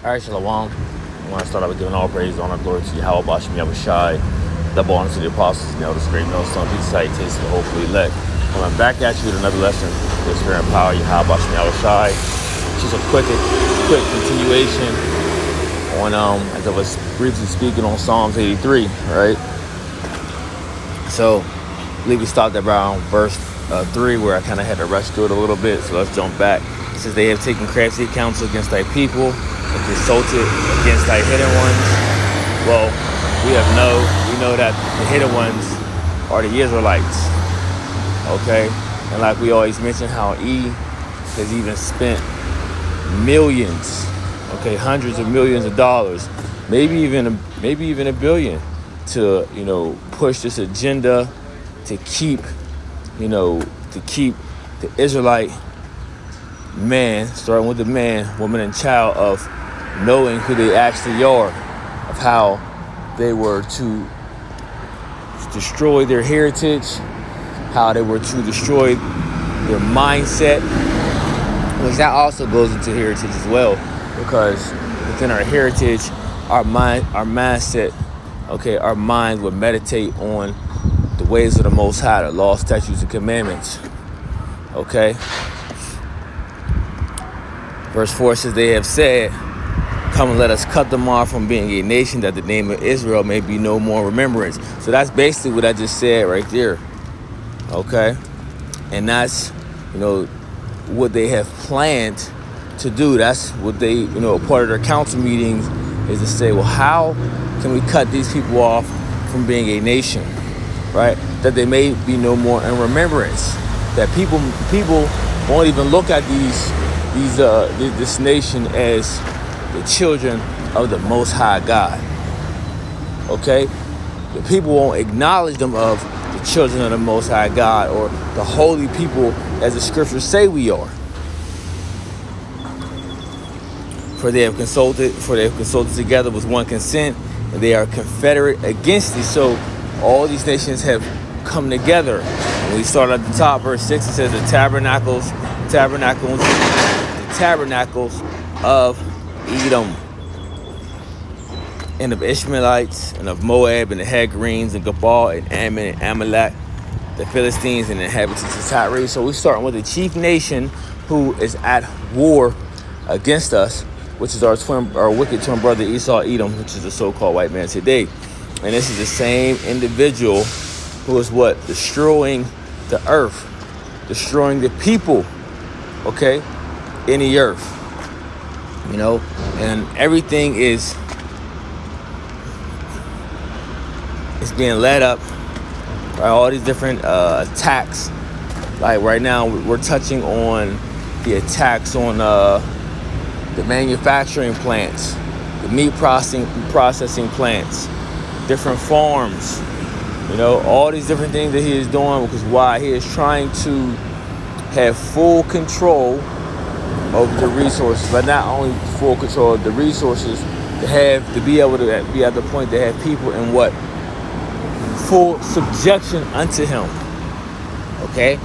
All right, Shalom. I want to start out with giving all praise, honor, glory to Yahweh, Bashem, Yahushai, double honor to the apostles, and elders, great millstone, peace, salutations, and hopefully elect. Coming back at you with another lesson, the spirit and power, Yahweh, Bashem, Yahushai. Just a quick continuation on, as I was briefly speaking on Psalms 83, right? So, I believe we stopped at around verse 3, where I kind of had to rush through it a little bit, so let's jump back. It says, they have taken crafty counsel against thy people, and consulted against thy hidden ones. Well, we know that the hidden ones are the Israelites, okay? And like we always mention, how E has even spent millions, okay, hundreds of millions of dollars, maybe even a billion, to push this agenda to keep the Israelite man, starting with the man, woman, and child, of knowing who they actually are, of how they were to destroy their heritage, how they were to destroy their mindset, which that also goes into heritage as well, because within our heritage, our mindset, okay, our minds would meditate on the ways of the Most High, the law, statutes, and commandments, okay? Verse 4 says, they have said, come and let us cut them off from being a nation, that the name of Israel may be no more remembrance. So that's basically what I just said right there, okay? And that's, what they have planned to do. That's what they, part of their council meetings is to say, well, how can we cut these people off from being a nation, right? That they may be no more in remembrance. That people won't even look at this nation as the children of the Most High God. Okay? The people won't acknowledge them of the children of the Most High God, or the holy people as the scriptures say we are. For they have consulted together with one consent, and they are confederate against thee. So all these nations have come together. When we start at the top, verse 6, it says the tabernacles of Edom, and of Ishmaelites, and of Moab, and the Hagarenes, and Gabal, and Ammon, and Amalek, the Philistines, and the inhabitants of Tyre. So we're starting with the chief nation who is at war against us, which is our wicked twin brother Esau, Edom, which is the so-called white man today. And this is the same individual who is what? Destroying the earth, destroying the people, okay, in the earth. And everything is being led up by all these different attacks. Like right now, we're touching on the attacks on the manufacturing plants, the meat processing plants, different farms. All these different things that he is doing, because why? He is trying to have full control of the resources, but not only full control of the resources, to be able to be at the point to have people in what? Full subjection unto him. Okay?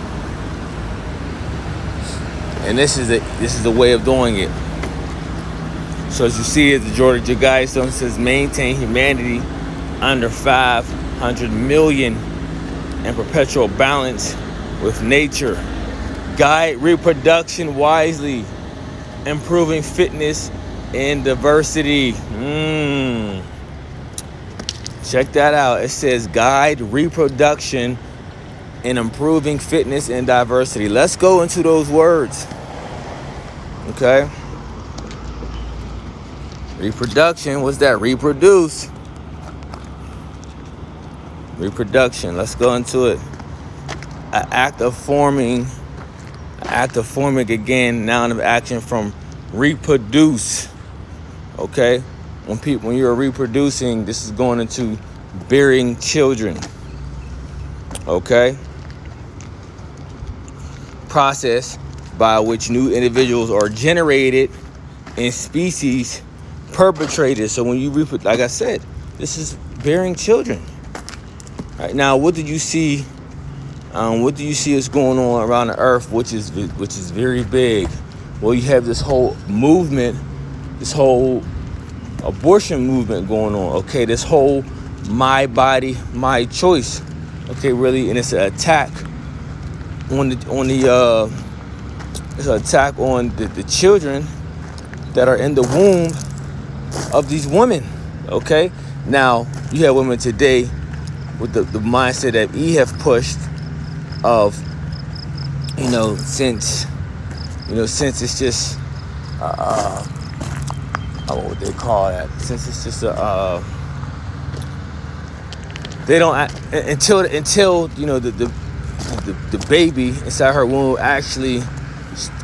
And this is the way of doing it. So as you see, the Georgia Guidestone says, maintain humanity under 500 million in perpetual balance with nature. Guide reproduction wisely, improving fitness and diversity. Check that out. It says guide reproduction and improving fitness and diversity. Let's go into those words. Okay? Reproduction, what's that? Reproduce. Reproduction. Let's go into it. An act of forming again, noun of action from reproduce. Okay? When you're reproducing, this is going into bearing children. Okay? Process by which new individuals are generated in species perpetrated. So when you like I said, this is bearing children. Right now, what do you see? What do you see is going on around the earth, which is very big? Well, you have this whole movement this whole abortion movement going on. Okay, this whole my body, my choice. Okay, really, and it's an attack on it's an attack on the children that are in the womb of these women. Okay, now you have women today with the mindset that we have pushed of, since it's just what they call that, since it's just they don't until the baby inside her womb actually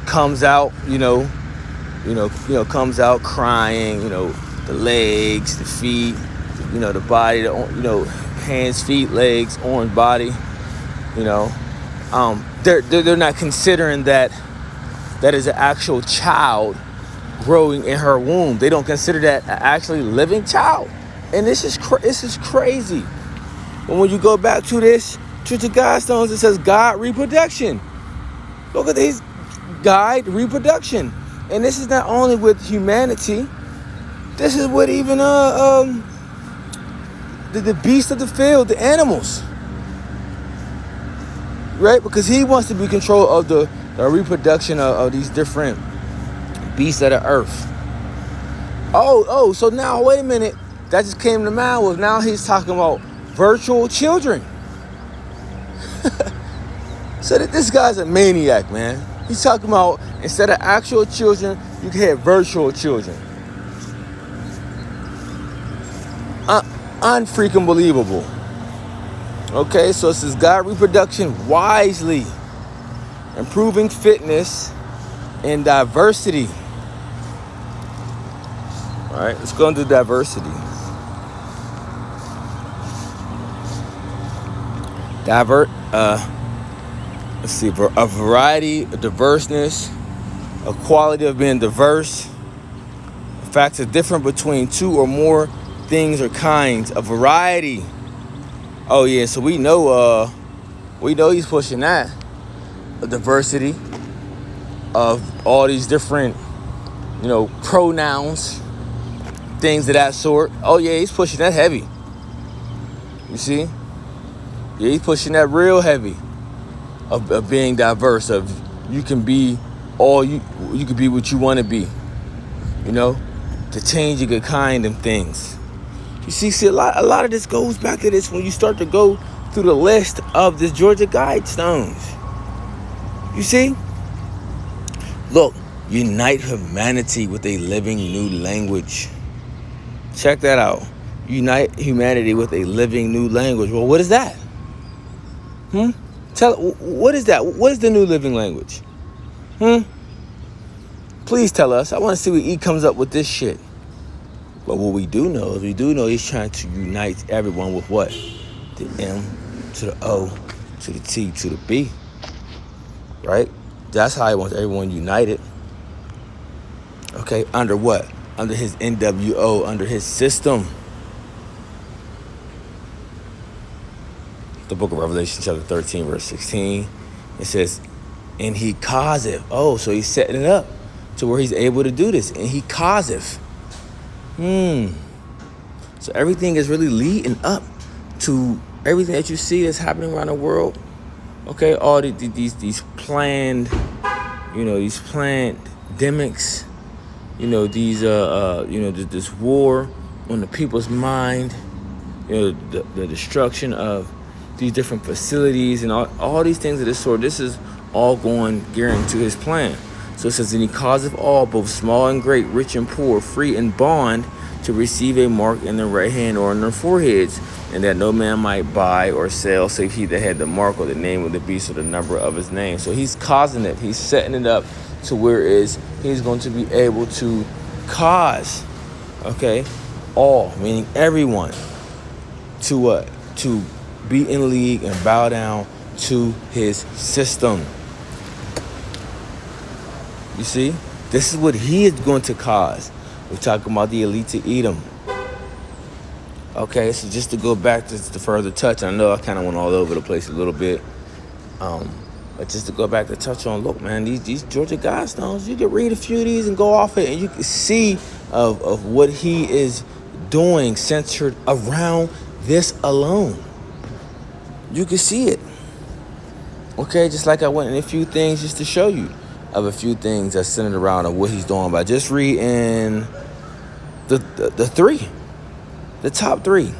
comes out, comes out crying, the legs, the feet, the body, hands, feet, legs, arms, body, they're not considering that is an actual child growing in her womb. They don't consider that an actually living child, and this is crazy. But when you go back to this Truth to God Stones, it says God reproduction. Look at these, guide reproduction, and this is not only with humanity. This is with even the beasts of the field, the animals, right? Because he wants to be in control of the reproduction of these different beasts of the earth. So now wait a minute, that just came to mind. Was now he's talking about virtual children. So that this guy's a maniac, man. He's talking about instead of actual children, you can have virtual children. Unfreaking believable. Okay, so it says God reproduction wisely, improving fitness and diversity. All right, let's go into diversity. Let's see, a variety, a diverseness, a quality of being diverse. In fact, a difference between two or more things or kinds, a variety. Oh yeah, so we know he's pushing that, a diversity of all these different, pronouns, things of that sort. Oh yeah, he's pushing that heavy. You see? Yeah, he's pushing that real heavy of being diverse, of you can be all you can be what you want to be, to change your kind of things. You see, a lot of this goes back to this when you start to go through the list of the Georgia Guidestones. You see? Look, unite humanity with a living new language. Check that out. Unite humanity with a living new language. Well, what is that? What is that? What is the new living language? Please tell us. I want to see what E comes up with this shit. But what we do know he's trying to unite everyone with what? The M to the O to the T to the B. Right? That's how he wants everyone united. Okay, under what? Under his NWO, under his system. The book of Revelation, chapter 13, verse 16. It says, and he causeth. Oh, so he's setting it up to where he's able to do this. And he causeth. So everything is really leading up to everything that you see that's happening around the world. Okay, all these planned, these planned pandemics, this war on the people's mind, the destruction of these different facilities and all these things of this sort. This is all gearing to his plan. So it says, and he causeth all, both small and great, rich and poor, free and bond, to receive a mark in their right hand or on their foreheads, and that no man might buy or sell save he that had the mark or the name of the beast or the number of his name. So he's causing it. He's setting it up to where he's going to be able to cause, all, meaning everyone, to what? To be in league and bow down to his system. You see, this is what he is going to cause. We're talking about the elite to Edom. Okay, so just to go back to further touch, I know I kind of went all over the place a little bit, but just to go back to touch on, look, man, these Georgia Guidestones, you can read a few of these and go off it, and you can see of what he is doing centered around this alone. You can see it. Okay, just like I went in a few things just to show you of a few things that's centered around of what he's doing by just reading the three, the top three.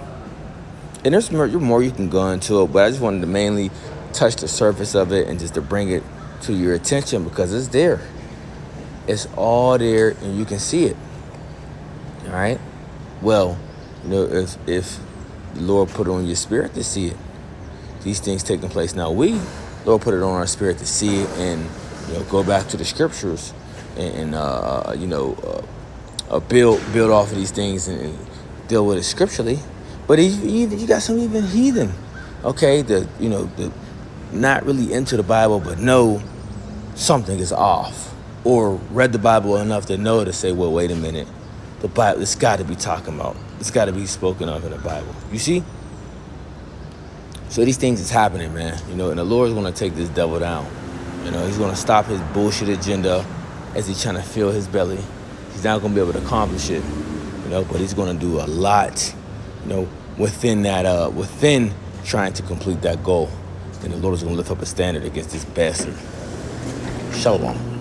And there's more you can go into it, but I just wanted to mainly touch the surface of it and just to bring it to your attention because it's there. It's all there and you can see it. All right? Well, if the Lord put it on your spirit to see it, these things taking place now. Lord put it on our spirit to see it and go back to the scriptures and build off of these things and deal with it scripturally. But you got some even heathen, okay, the not really into the Bible but know something is off, or read the Bible enough to know to say, well, wait a minute, the Bible, it's got to be talking about, it's got to be spoken of in the Bible. You see? So these things is happening, man. And the Lord's going to take this devil down. He's going to stop his bullshit agenda as he's trying to fill his belly. He's not going to be able to accomplish it, but he's going to do a lot, within that, within trying to complete that goal. And the Lord is going to lift up a standard against this bastard. Shalom.